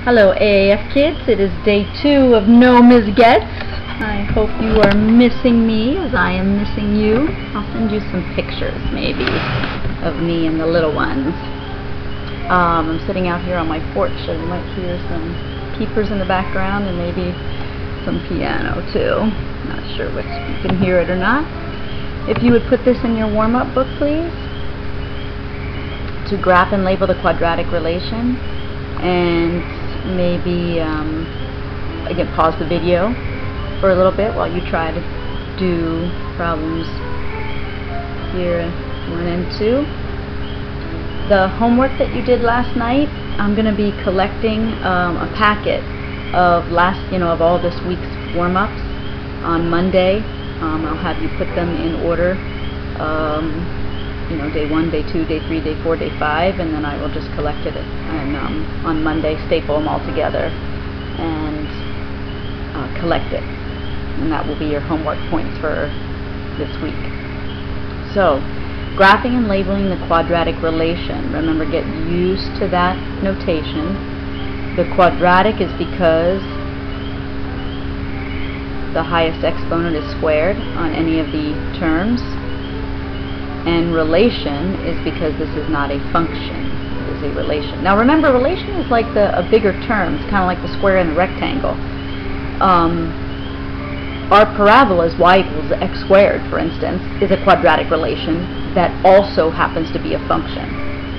Hello AAF kids, it is day 2 of No Misgets. I hope you are missing me as I am missing you. I'll send you some pictures maybe of me and the little ones. I'm sitting out here on my porch so you might hear some peepers in the background and maybe some piano too. Not sure if you can hear it or not. If you would put this in your warm-up book please, to graph and label the quadratic relation, and maybe again pause the video for a little bit while you try to do problems here 1 and 2. The homework that you did last night, I'm going to be collecting a packet of of all this week's warm-ups on Monday. I'll have you put them in order. Day 1, day 2, day 3, day 4, day 5, and then I will just collect it and on Monday staple them all together and collect it, and that will be your homework points for this week. So, graphing and labeling the quadratic relation. Remember, get used to that notation. The quadratic is because the highest exponent is squared on any of the terms. And relation is because this is not a function, it is a relation. Now remember, relation is like a bigger term. It's kind of like the square and the rectangle. Our parabola is y equals x squared, for instance, is a quadratic relation that also happens to be a function,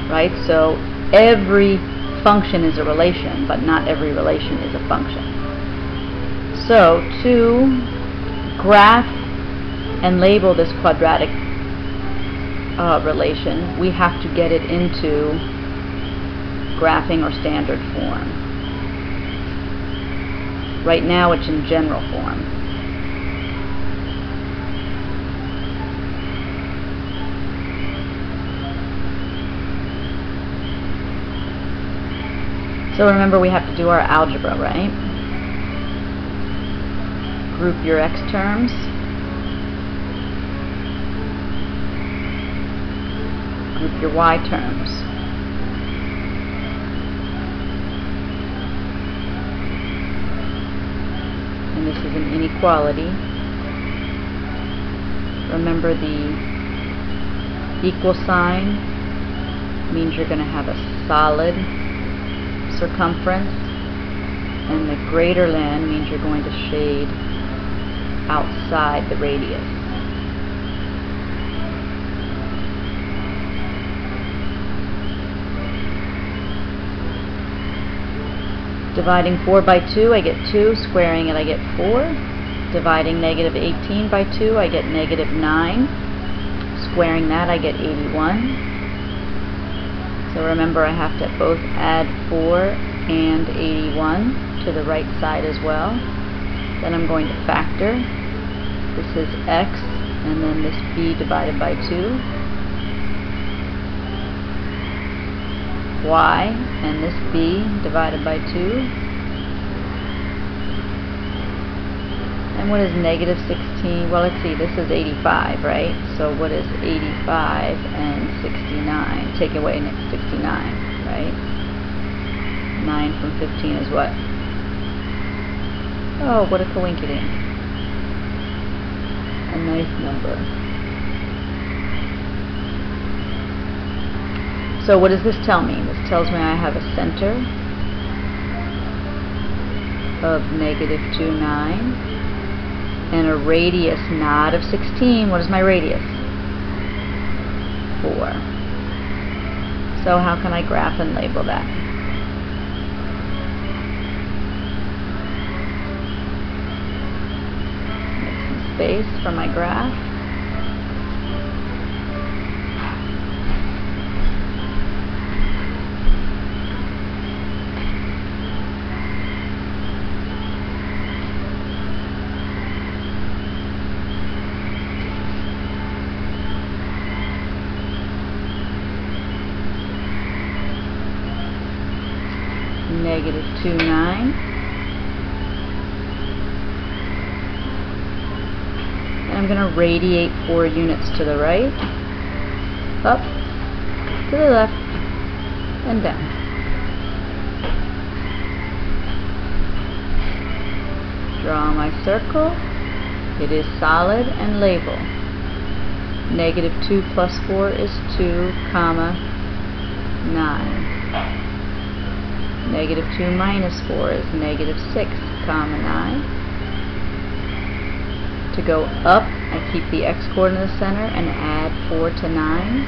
right? So every function is a relation, but not every relation is a function. So to graph and label this quadratic relation, we have to get it into graphing or standard form. Right now it's in general form. So remember, we have to do our algebra, right? Group your x terms. Group your y terms. And this is an inequality. Remember, the equal sign means you're going to have a solid circumference, and the greater than means you're going to shade outside the radius. Dividing 4 by 2, I get 2. Squaring it, I get 4. Dividing negative 18 by 2, I get negative 9. Squaring that, I get 81. So remember, I have to both add 4 and 81 to the right side as well. Then I'm going to factor. This is x, and then this b divided by 2. Y, and this b divided by 2. And what is negative 16? Well, let's see, this is 85, right? So what is 85 and 69? Take away 69, right? 9 from 15 is what? Oh, what a coinkydink. A nice number. So what does this tell me? This tells me I have a center of negative 2, 9, and a radius not of 16. What is my radius? 4. So how can I graph and label that? Make some space for my graph. Negative 2, 9. And I'm going to radiate 4 units to the right, up, to the left, and down. Draw my circle. It is solid and label. Negative 2 plus 4 is 2, comma, 9. Negative 2 minus 4 is negative 6, comma, 9. To go up, I keep the x-coordinate in the center and add 4 to 9.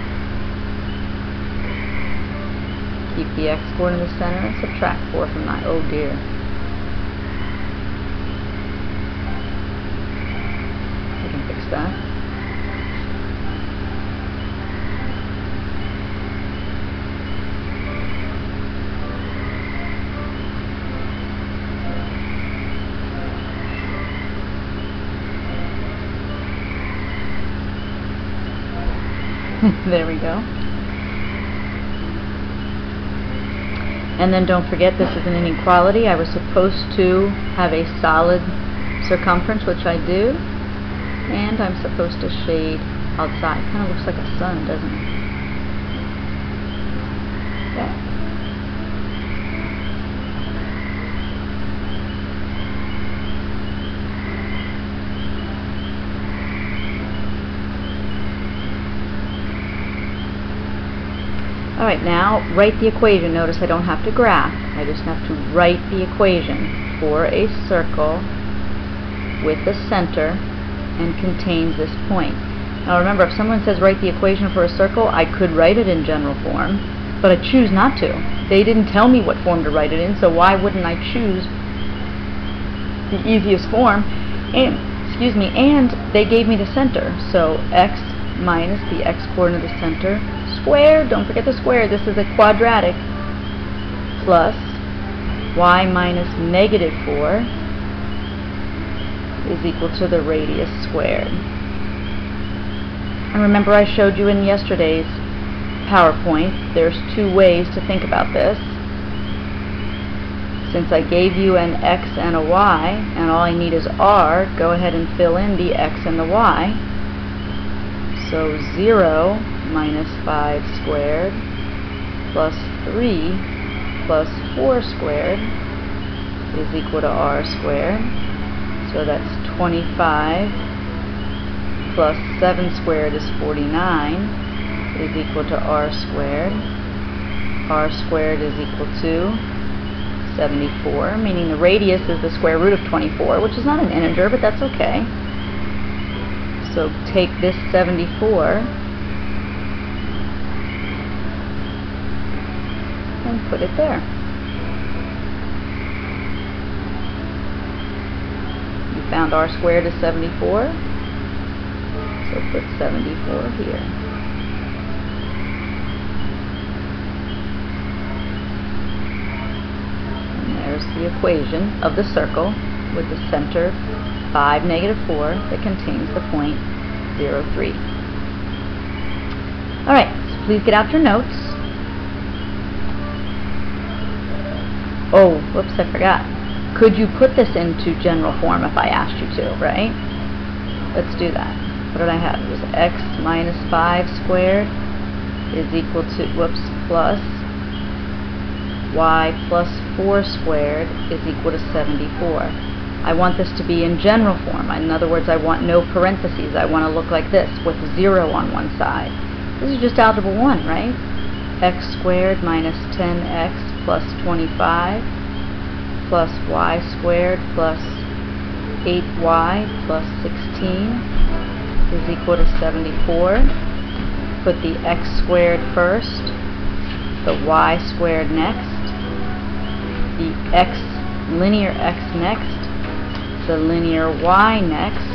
Keep the x-coordinate in the center and subtract 4 from 9. Oh dear. I can fix that. There we go. And then don't forget, this is an inequality. I was supposed to have a solid circumference, which I do, and I'm supposed to shade outside. Kind of looks like a sun, doesn't it? Yeah. Alright, now write the equation. Notice I don't have to graph. I just have to write the equation for a circle with a center and contains this point. Now remember, if someone says write the equation for a circle, I could write it in general form, but I choose not to. They didn't tell me what form to write it in, so why wouldn't I choose the easiest form? And they gave me the center, so x minus the x-coordinate of the center squared, don't forget the square, this is a quadratic, plus y minus negative 4 is equal to the radius squared. And remember, I showed you in yesterday's PowerPoint, there's two ways to think about this. Since I gave you an x and a y, and all I need is r, go ahead and fill in the x and the y. So 0 minus 5 squared plus 3 plus 4 squared is equal to r squared. So that's 25 plus 7 squared is 49 is equal to r squared. R squared is equal to 74, meaning the radius is the square root of 24, which is not an integer, but that's okay. So take this 74 and put it there. You found r squared is 74, so put 74 here. And there's the equation of the circle with the center 5, negative 4 that contains the point 0, 3. Alright, so please get out your notes. Oh, whoops, I forgot. Could you put this into general form if I asked you to, right? Let's do that. What did I have? It was x minus 5 squared is equal to, plus y plus 4 squared is equal to 74. I want this to be in general form. In other words, I want no parentheses. I want to look like this with 0 on one side. This is just algebra 1, right? X squared minus 10x plus 25 plus y squared plus 8y plus 16 is equal to 74. Put the x squared first, the y squared next, the linear x next, the linear y next,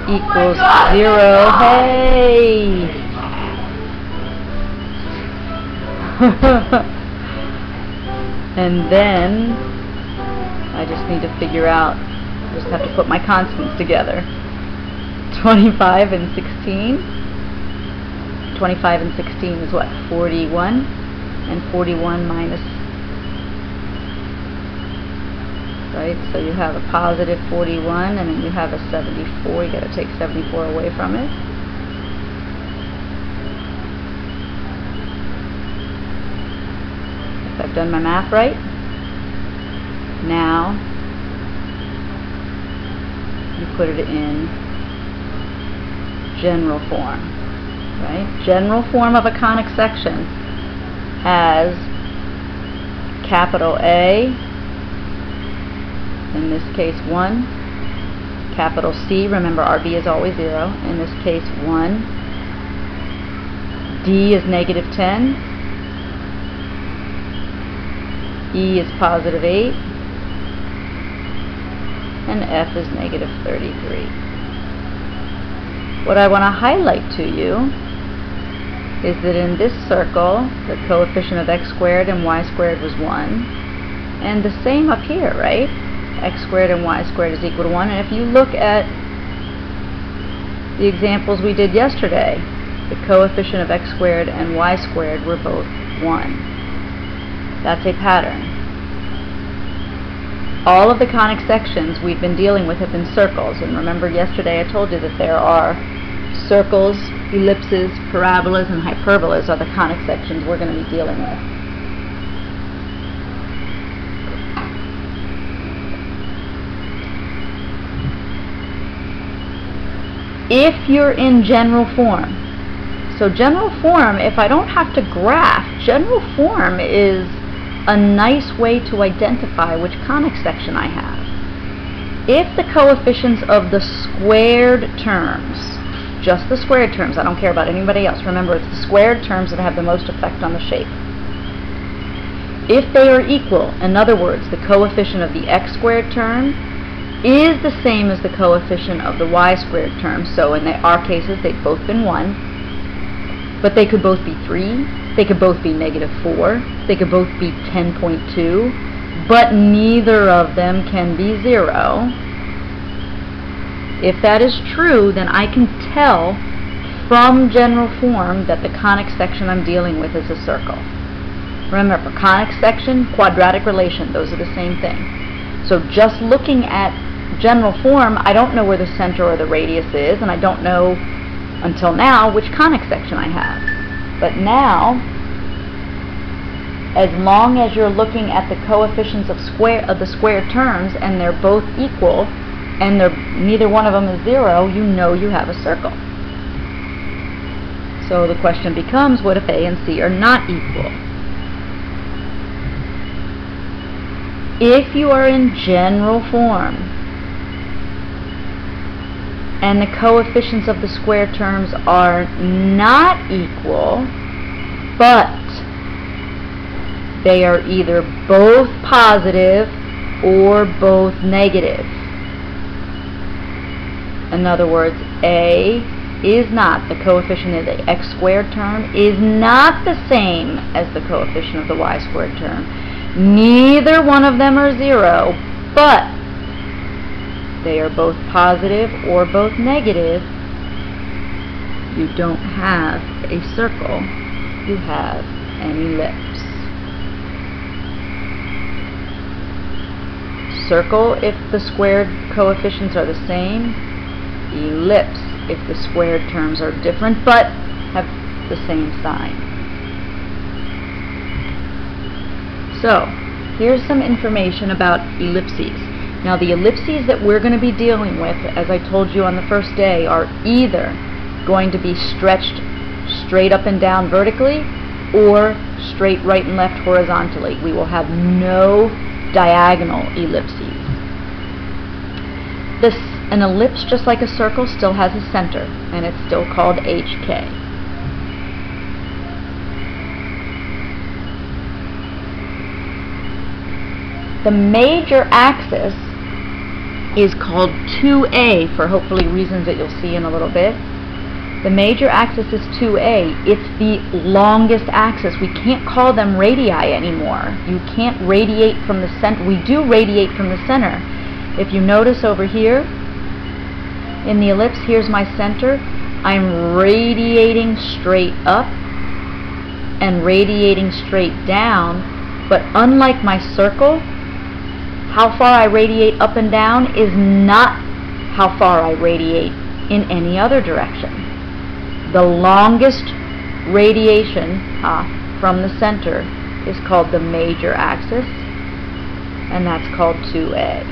equals 0. Hey! And then I just need to figure out, I just have to put my constants together. 25 and 16. 25 and 16 is what? 41. And 41 minus, right? So you have a positive 41 and then you have a 74. You got to take 74 away from it. If I've done my math right. Now you put it in general form, right? General form of a conic section has capital A, in this case 1, capital C, remember RB is always 0, in this case 1, D is -10, E is +8, and F is -33. What I want to highlight to you is that in this circle, the coefficient of x squared and y squared was 1, and the same up here, right? X squared and y squared is equal to 1, and if you look at the examples we did yesterday, the coefficient of x squared and y squared were both 1. That's a pattern. All of the conic sections we've been dealing with have been circles, and remember yesterday I told you that there are circles, ellipses, parabolas, and hyperbolas are the conic sections we're going to be dealing with. If you're in general form, so general form, if I don't have to graph, general form is a nice way to identify which conic section I have. If the coefficients of the squared terms, just the squared terms, I don't care about anybody else, remember it's the squared terms that have the most effect on the shape. If they are equal, in other words, the coefficient of the x squared term is the same as the coefficient of the y squared term, so in our cases they've both been 1, but they could both be 3, they could both be -4, they could both be 10.2, but neither of them can be 0. If that is true, then I can tell from general form that the conic section I'm dealing with is a circle. Remember, conic section, quadratic relation, those are the same thing. So just looking at general form, I don't know where the center or the radius is, and I don't know until now which conic section I have. But now, as long as you're looking at the coefficients of the square terms and they're both equal and neither one of them is 0, you know you have a circle. So the question becomes, what if A and C are not equal? If you are in general form and the coefficients of the square terms are not equal, but they are either both positive or both negative. In other words, A is not, the coefficient of the x squared term is not the same as the coefficient of the y squared term. Neither one of them are 0, but they are both positive or both negative. You don't have a circle, you have an ellipse. Circle if the squared coefficients are the same, ellipse if the squared terms are different but have the same sign. So, here's some information about ellipses. Now the ellipses that we're going to be dealing with, as I told you on the first day, are either going to be stretched straight up and down vertically or straight right and left horizontally. We will have no diagonal ellipses. An ellipse, just like a circle, still has a center, and it's still called HK. The major axis is called 2A for hopefully reasons that you'll see in a little bit. The major axis is 2A. It's the longest axis. We can't call them radii anymore. You can't radiate from the center. We do radiate from the center. If you notice over here, in the ellipse, here's my center. I'm radiating straight up and radiating straight down, but unlike my circle, how far I radiate up and down is not how far I radiate in any other direction. The longest radiation from the center is called the major axis, and that's called 2A.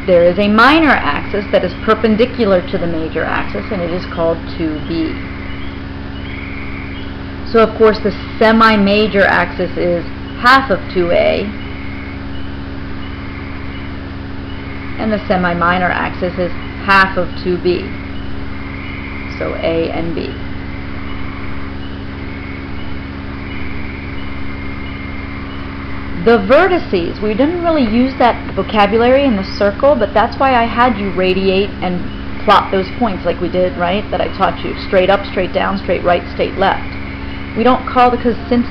there is a minor axis that is perpendicular to the major axis, and it is called 2b. So of course the semi-major axis is half of 2a, and the semi-minor axis is half of 2b. So a and b. The vertices, we didn't really use that vocabulary in the circle, but that's why I had you radiate and plot those points like we did, right? That I taught you. Straight up, straight down, straight right, straight left. We don't call, because since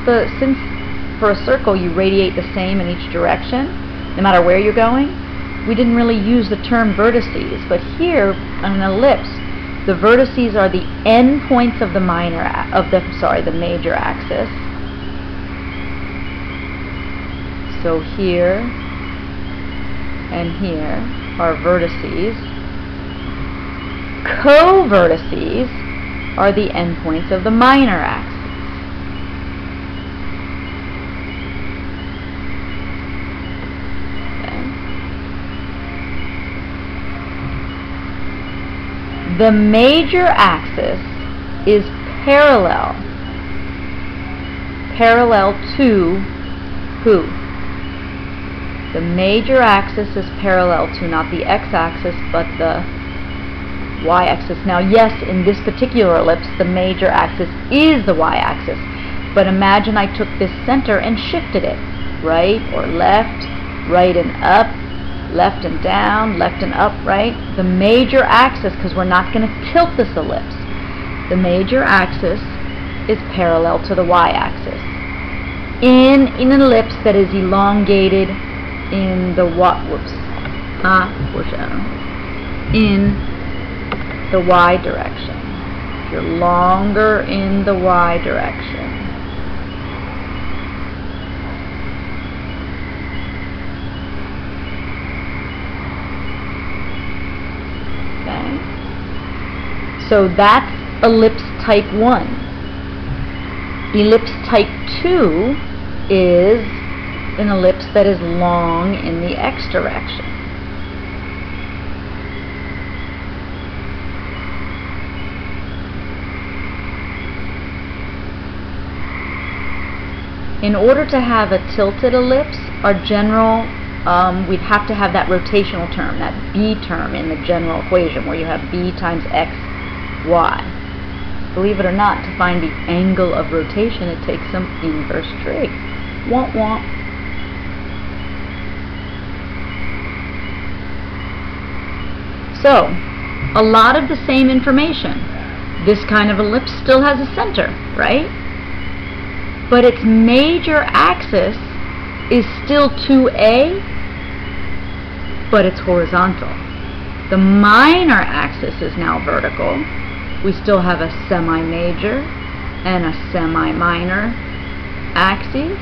for a circle you radiate the same in each direction, no matter where you're going, we didn't really use the term vertices. But here on an ellipse, the vertices are the end points of the the major axis. So here and here are vertices. Co-vertices are the endpoints of the minor axis. Okay. The major axis is parallel to who? The major axis is parallel to not the x-axis but the y-axis. Now yes, in this particular ellipse the major axis is the y-axis, but imagine I took this center and shifted it right or left, right and up, left and down, left and up, right? The major axis, because we're not going to tilt this ellipse, the major axis is parallel to the y-axis. In an ellipse that is elongated in the in the y direction. If you're longer in the y direction. Okay. So that's ellipse type 1. Ellipse type 2 is an ellipse that is long in the x direction. In order to have a tilted ellipse, our general, we'd have to have that rotational term, that b term in the general equation, where you have b times x, y. Believe it or not, to find the angle of rotation, it takes some inverse trig. Womp womp. So, a lot of the same information. This kind of ellipse still has a center, right? But its major axis is still 2a, but it's horizontal. The minor axis is now vertical. We still have a semi-major and a semi-minor axis.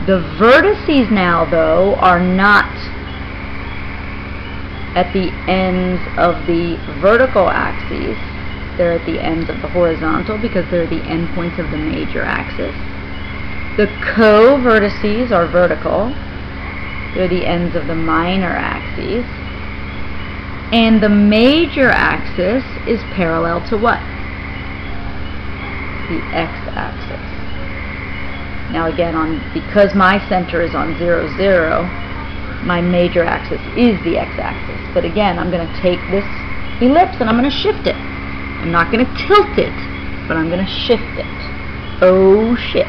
The vertices now, though, are not at the ends of the vertical axes. They're at the ends of the horizontal because they're the endpoints of the major axis. The co-vertices are vertical. They're the ends of the minor axes. And the major axis is parallel to what? The x-axis. Now again, because my center is on 0, 0, my major axis is the x-axis. But again, I'm going to take this ellipse and I'm going to shift it. I'm not going to tilt it, but I'm going to shift it. Oh, shift.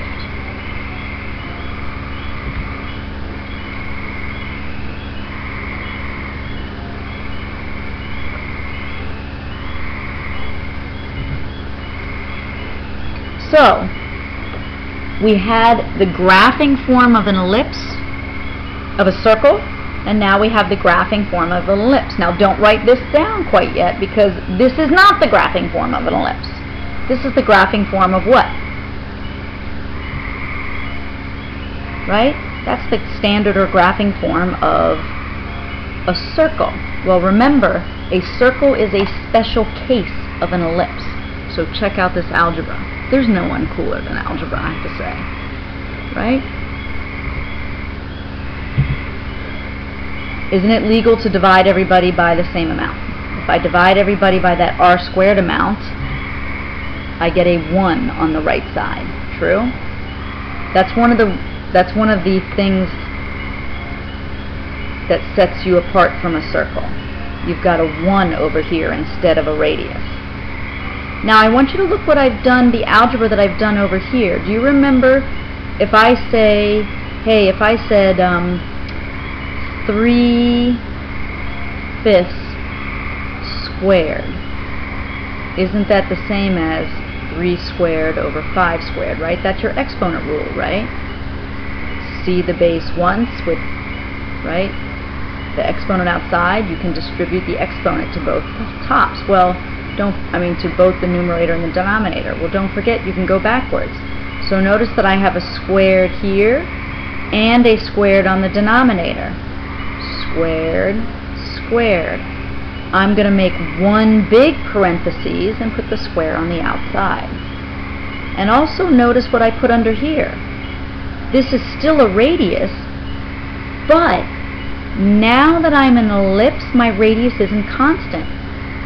So, we had the graphing form of an ellipse, of a circle, and now we have the graphing form of an ellipse. Now don't write this down quite yet, because this is not the graphing form of an ellipse. This is the graphing form of what? Right? That's the standard or graphing form of a circle. Well, remember, a circle is a special case of an ellipse. So check out this algebra. There's no one cooler than algebra, I have to say. Right? Isn't it legal to divide everybody by the same amount? If I divide everybody by that r squared amount, I get a 1 on the right side. True? That's one of the things that sets you apart from a circle. You've got a 1 over here instead of a radius. Now I want you to look what I've done, the algebra that I've done over here. Do you remember if I say, hey, if I said 3/5 squared, isn't that the same as 3 squared over 5 squared, right? That's your exponent rule, right? See the base once with, right, the exponent outside, you can distribute the exponent to both tops. Well, to both the numerator and the denominator. Well, don't forget, you can go backwards. So notice that I have a squared here and a squared on the denominator. Squared, squared. I'm going to make one big parentheses and put the square on the outside. And also notice what I put under here. This is still a radius, but now that I'm an ellipse, my radius isn't constant.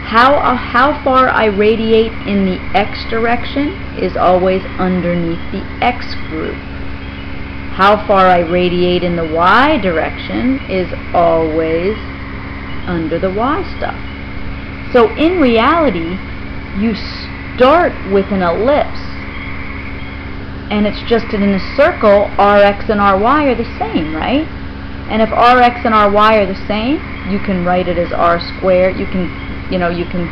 How far I radiate in the x direction is always underneath the x group. How far I radiate in the y direction is always under the y stuff. So in reality, you start with an ellipse, and it's just in a circle, rx and ry are the same, right? And if rx and ry are the same, you can write it as r squared. You can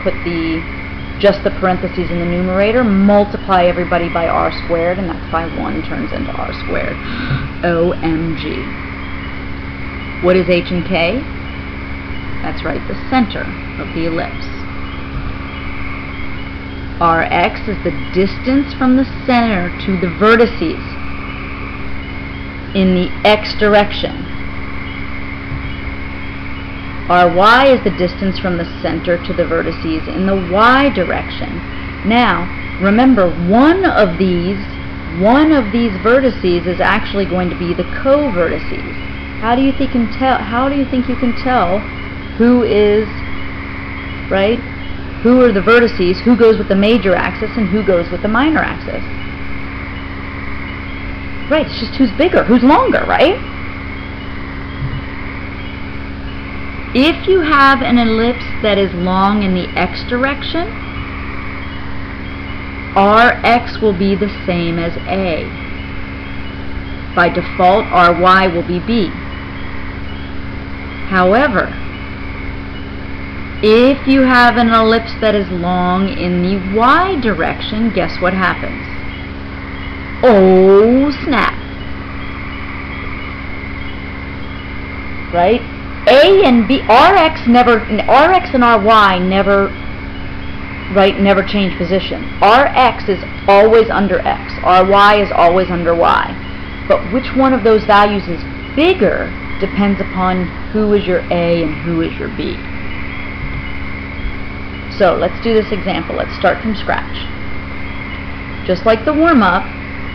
put just the parentheses in the numerator, multiply everybody by r squared, and that's why 1 turns into r squared. OMG. What is h and k? That's right, the center of the ellipse. Rx is the distance from the center to the vertices in the x direction. Ry is the distance from the center to the vertices in the y direction. Now, remember, one of these vertices is actually going to be the co-vertices. How do you think you can tell who is, right? Who are the vertices, who goes with the major axis and who goes with the minor axis? Right, it's just who's bigger, who's longer, right? If you have an ellipse that is long in the x direction, Rx will be the same as A. By default, Ry will be B. However, if you have an ellipse that is long in the y direction, guess what happens? Oh, snap. Right? A and B, Rx and Ry never change position. Rx is always under X. Ry is always under Y. But which one of those values is bigger depends upon who is your A and who is your B. So let's do this example. Let's start from scratch. Just like the warm-up,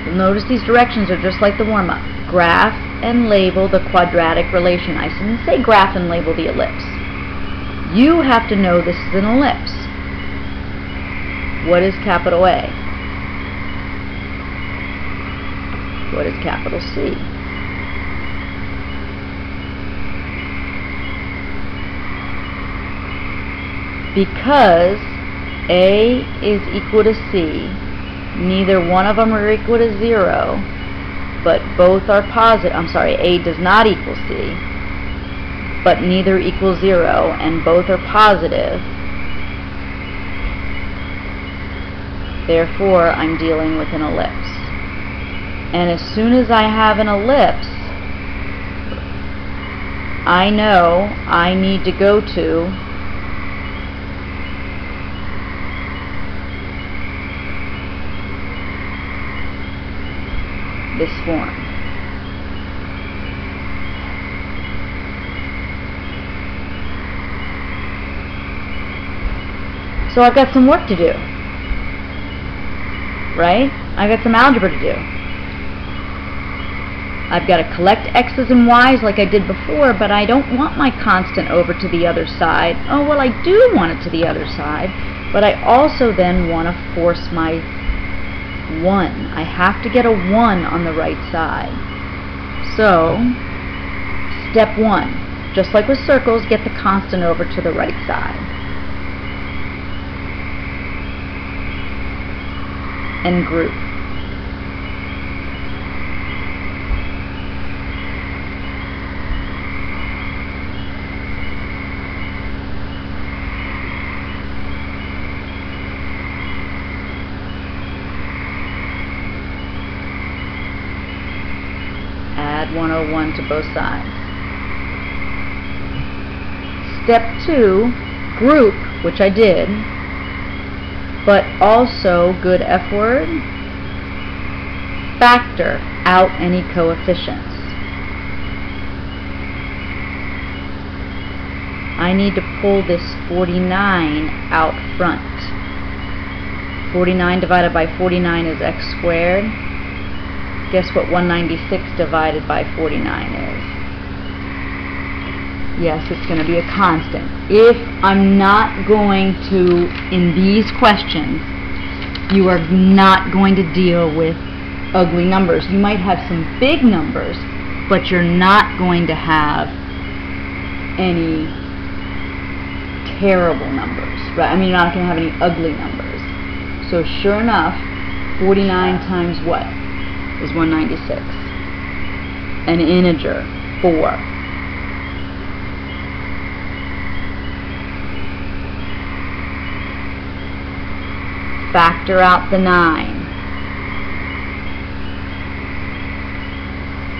you'll notice these directions are just like the warm-up. Graph and label the quadratic relation. I didn't say graph and label the ellipse. You have to know this is an ellipse. What is capital A? What is capital C? Because A is equal to C, neither one of them are equal to 0, but both are positive. I'm sorry, A does not equal C, but neither equals 0, and both are positive. Therefore, I'm dealing with an ellipse. And as soon as I have an ellipse, I know I need to go to this form. So I've got some work to do, right? I've got some algebra to do. I've got to collect x's and y's like I did before, but I don't want my constant over to the other side. Oh, well, I do want it to the other side, but I also then want to force my 1. I have to get a 1 on the right side. So, step 1, just like with circles, get the constant over to the right side. And group. Add 101 to both sides. Step 2, group, which I did, but also, good F word, factor out any coefficients. I need to pull this 49 out front. 49 divided by 49 is x squared. Guess what 196 divided by 49 is? Yes, it's going to be a constant. If I'm not going to, in these questions, you are not going to deal with ugly numbers. You might have some big numbers, but you're not going to have any terrible numbers, right? I mean, you're not going to have any ugly numbers. So sure enough, 49 times what is 196? An integer, 4. Factor out the 9.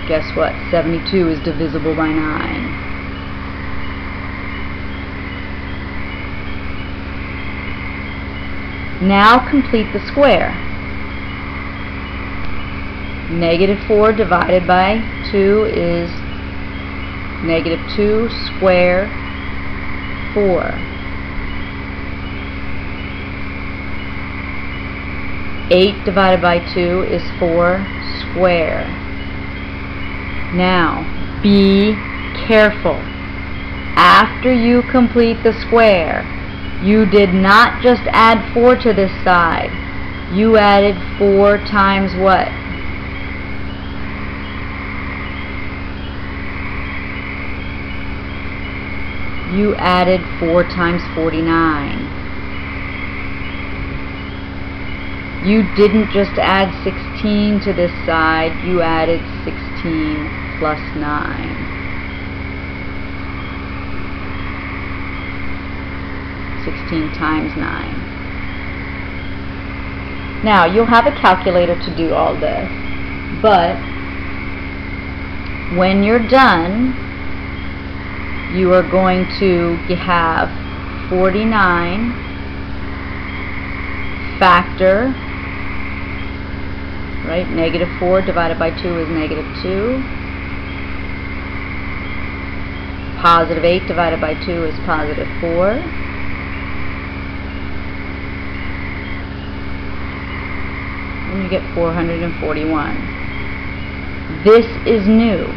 Guess what? 72 is divisible by 9. Now complete the square. Negative 4 divided by 2 is negative 2 square 4. 8 divided by 2 is 4 square. Now, be careful. After you complete the square, you did not just add 4 to this side. You added 4 times what? You added 4 times 49. You didn't just add 16 to this side, you added 16 plus 9. Times 9. Now, you'll have a calculator to do all this, but when you're done, you are going to have 49 factor, right? Negative 4 divided by 2 is negative 2. Positive 8 divided by 2 is positive 4. And you get 441. This is new.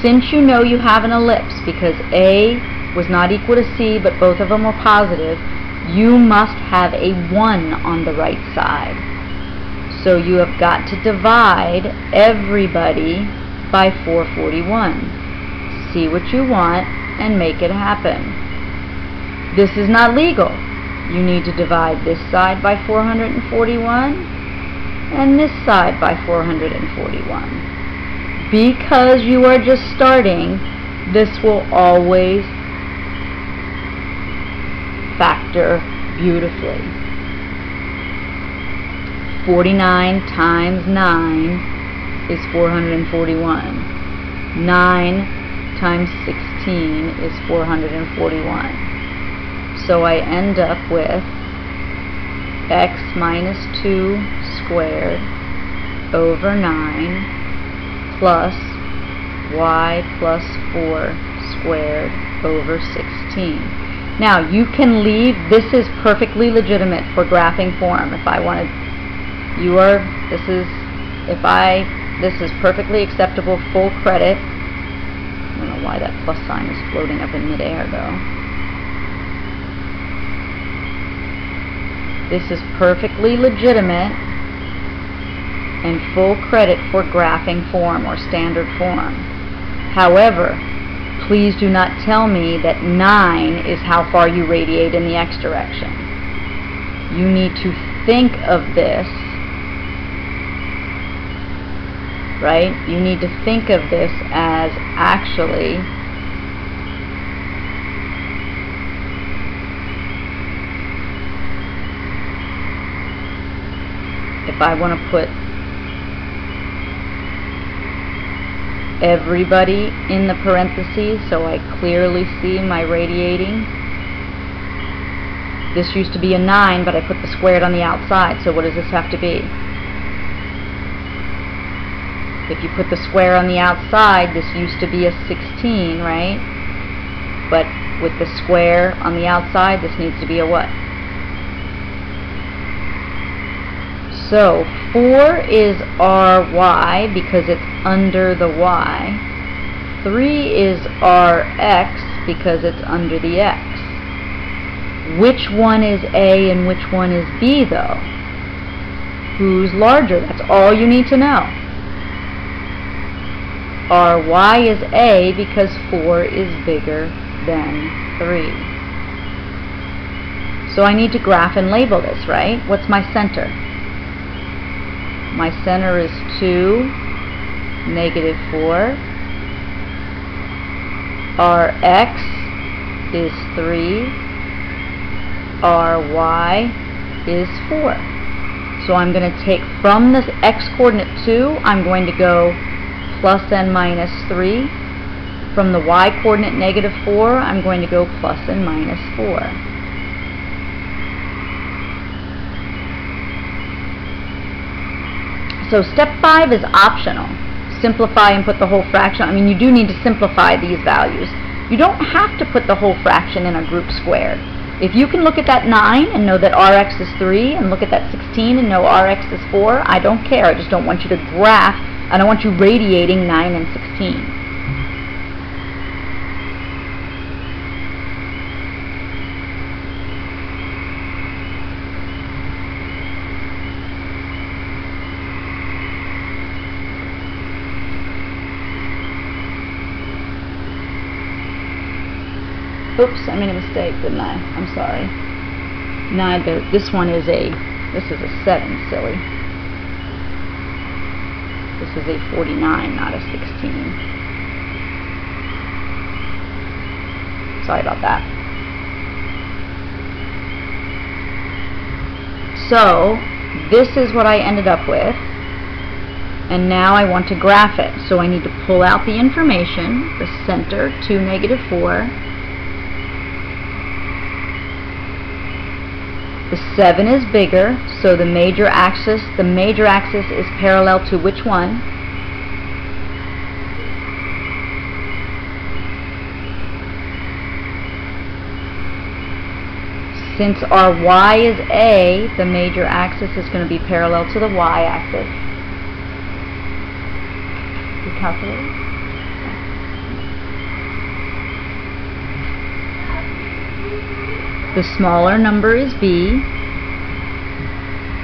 Since you know you have an ellipse, because A was not equal to C, but both of them were positive, you must have a 1 on the right side. So you have got to divide everybody by 441. See what you want and make it happen. This is not legal. You need to divide this side by 441 and this side by 441. Because you are just starting, this will always factor beautifully. 49 times 9 is 441. 9 times 16 is 441. So I end up with x minus 2 squared over 9 plus y plus 4 squared over 16. Now you can leave, this is perfectly legitimate for graphing form. If I wanted, if I This is perfectly acceptable, full credit. I don't know why that plus sign is floating up in midair though. This is perfectly legitimate and full credit for graphing form or standard form. However, please do not tell me that 9 is how far you radiate in the x direction. You need to think of this, right? You need to think of this as actually if I want to put everybody in the parentheses so I clearly see my radiating. This used to be a 9, but I put the squared on the outside, so what does this have to be? If you put the square on the outside, this used to be a 16, right? But with the square on the outside, this needs to be a what? So 4 is Ry because it's under the y. 3 is Rx because it's under the x. Which one is A and which one is B though? Who's larger? That's all you need to know. Ry is A because 4 is bigger than 3. So I need to graph and label this, right? What's my center? My center is 2, -4. Rx is 3. Ry is 4. So I'm going to take from the x-coordinate 2, I'm going to go plus n minus 3. From the y-coordinate -4, I'm going to go plus n minus 4. So step 5 is optional. Simplify and put the whole fraction. I mean, you do need to simplify these values. You don't have to put the whole fraction in a group squared. If you can look at that 9 and know that Rx is 3, and look at that 16 and know Rx is 4, I don't care. I just don't want you to graph. I don't want you radiating 9 and 16. Oops, I made a mistake, didn't I? I'm sorry. This one is a 7, silly. This is a 49, not a 16. Sorry about that. So, this is what I ended up with. And now I want to graph it. So I need to pull out the information, the center, 2, -4. The 7 is bigger, so the major axis is parallel to which one? Since our y is A, the major axis is going to be parallel to the y-axis. You calculate? The smaller number is B.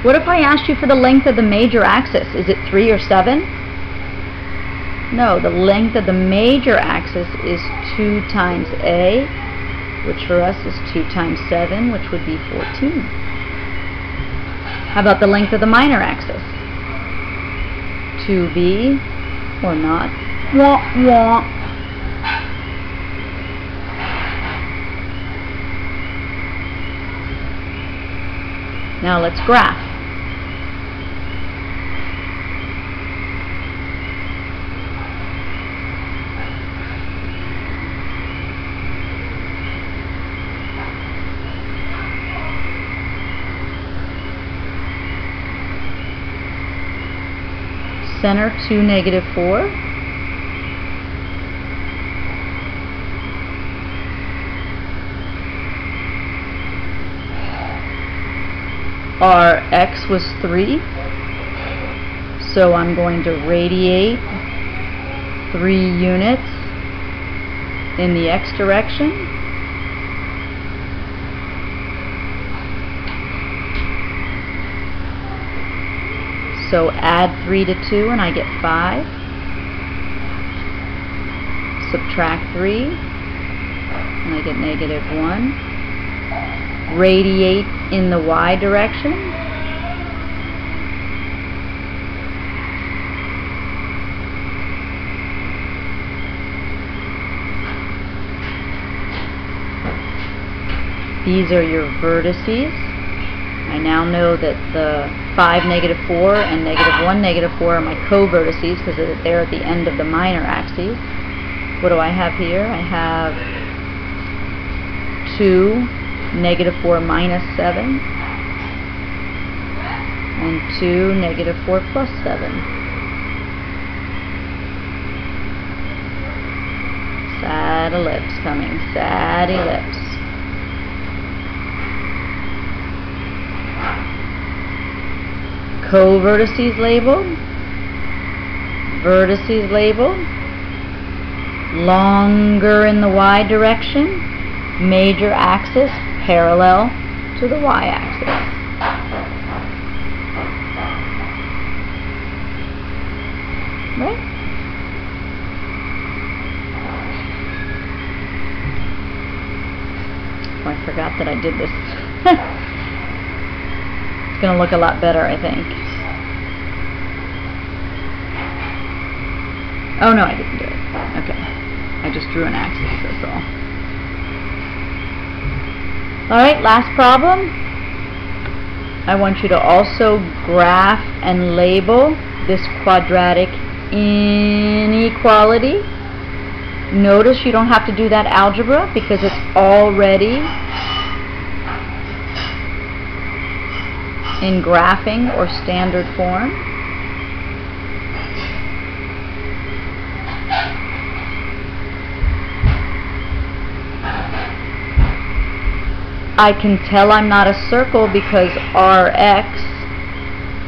What if I asked you for the length of the major axis? Is it 3 or 7? No, the length of the major axis is 2 times A, which for us is 2 times 7, which would be 14. How about the length of the minor axis? 2B, or not? Wah, wah. Now let's graph. Center 2, -4. Our x was 3, So I'm going to radiate 3 units in the x direction. So add 3 to 2 and I get 5. Subtract 3 and I get -1. Radiate in the y direction. These are your vertices. I now know that the 5, -4 and -1, -4 are my co-vertices because they're at the end of the minor axes. What do I have here? I have 2, -4 -7, and 2, -4 +7. Sad ellipse coming, sad ellipse. Co-vertices labeled, vertices labeled, longer in the y direction, major axis parallel to the y-axis. Right? Oh, I forgot that I did this. It's going to look a lot better, I think. Oh no, I didn't do it. Okay. I just drew an axis, that's all. Alright, last problem. I want you to also graph and label this quadratic inequality. Notice you don't have to do that algebra because it's already in graphing or standard form. I can tell I'm not a circle because Rx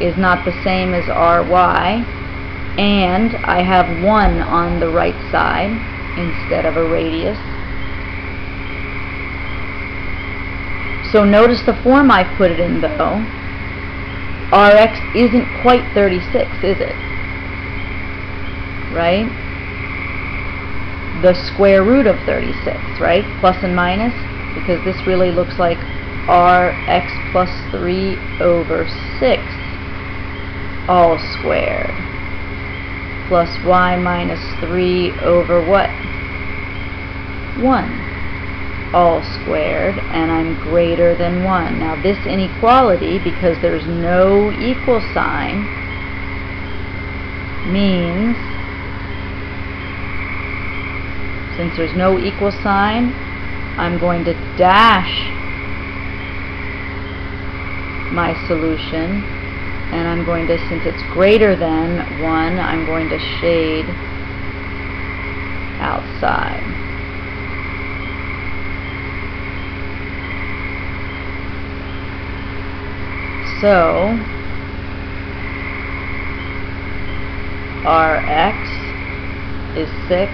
is not the same as Ry, and I have 1 on the right side instead of a radius. So notice the form I put it in though. Rx isn't quite 36, is it? Right? The square root of 36, right? Plus and minus. Because this really looks like Rx plus 3 over 6 all squared plus y minus 3 over what? 1 all squared, and I'm greater than 1. Now this inequality, because there's no equal sign, means since there's no equal sign, I'm going to dash my solution, and I'm going to, since it's greater than 1, I'm going to shade outside. So Rx is 6,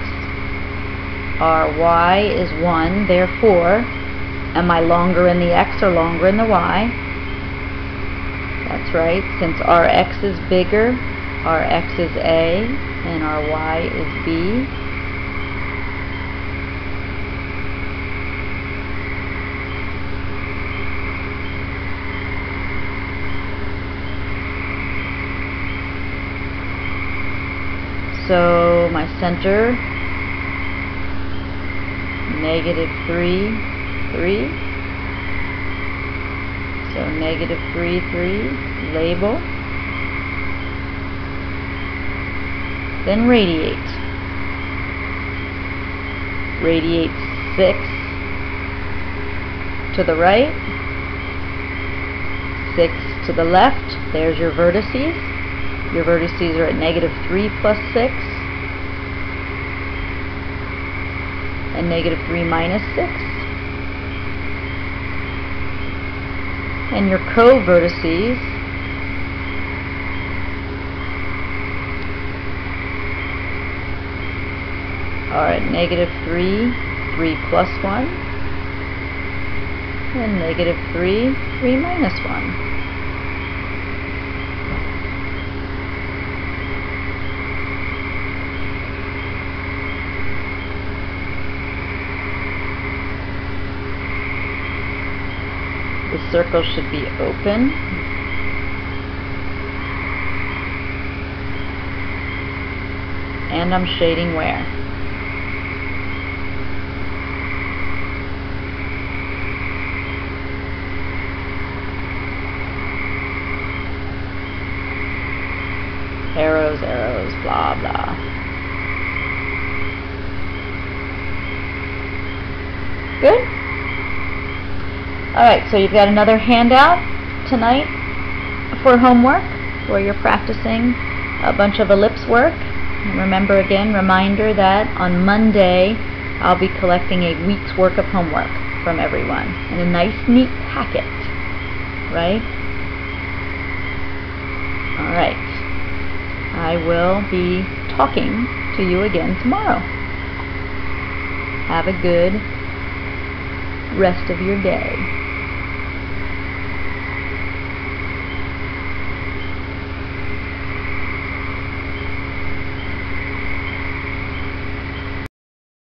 Ry is 1, therefore, am I longer in the x or longer in the y? That's right, since Rx is bigger, Rx is A, and Ry is B. So my center, -3, 3. So -3, 3, label. Then radiate. Radiate 6 to the right, 6 to the left. There's your vertices. Your vertices are at -3 plus 6 and -3 minus 6. And your co-vertices are -3, 3 plus 1, and -3, 3 minus 1. The circle should be open. And I'm shading where? Arrows, arrows, blah, blah. Good? Alright, so you've got another handout tonight for homework where you're practicing a bunch of ellipse work. And remember again, reminder that on Monday I'll be collecting a week's work of homework from everyone in a nice, neat packet, right? Alright. I will be talking to you again tomorrow. Have a good rest of your day.